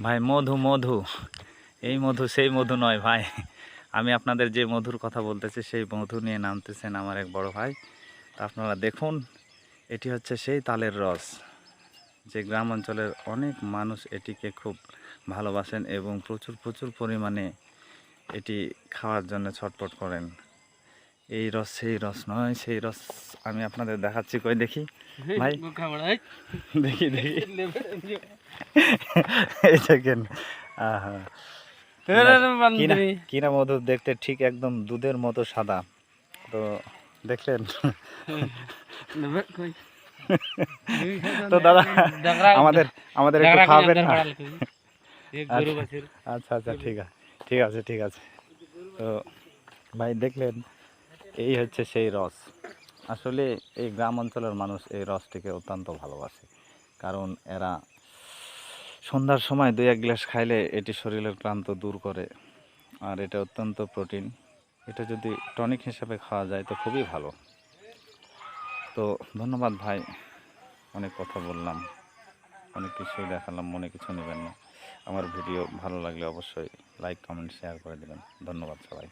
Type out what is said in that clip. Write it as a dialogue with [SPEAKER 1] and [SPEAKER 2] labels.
[SPEAKER 1] ভাই মধু মধু, এই মধু সেই মধু নয় ভাই। আমি আপনাদের যে মধুর কথা বলতেছি সেই মধু নিয়ে নামতেছেন আমার এক বড় ভাই। তা আপনারা দেখুন, এটি হচ্ছে সেই তালের রস, যে গ্রাম অঞ্চলের অনেক মানুষ এটিকে খুব ভালোবাসেন এবং প্রচুর প্রচুর পরিমাণে এটি খাওয়ার জন্য ছটফট করেন। এই রস সেই রস নয়, সেই রস আমি আপনাদের দেখাচ্ছি, কই দেখি ভাই, দেখি দেখি, এই দেখেন। আহা, কিনা মধু দেখতে ঠিক একদম দুধের মতো সাদা। তো দেখলেন তো দাদা, আমাদের আমাদের একটু খাওয়াবেন না? আচ্ছা আচ্ছা, ঠিক আছে ঠিক আছে ঠিক আছে। তো ভাই দেখলেন, এই হচ্ছে সেই রস। আসলে এই গ্রাম অঞ্চলের মানুষ এই রসটিকে অত্যন্ত ভালোবাসে, কারণ এরা সন্ধ্যার সময় 2-1 গ্লাস খাইলে এটি শরীরের ক্লান্ত দূর করে। আর এটা অত্যন্ত প্রোটিন, এটা যদি টনিক হিসাবে খাওয়া যায় তো খুবই ভালো। তো ধন্যবাদ ভাই, অনেক কথা বললাম, অনেক কিছুই দেখালাম, মনে কিছু নেবেন না। আমার ভিডিও ভালো লাগলে অবশ্যই লাইক কমেন্ট শেয়ার করে দেবেন। ধন্যবাদ সবাই।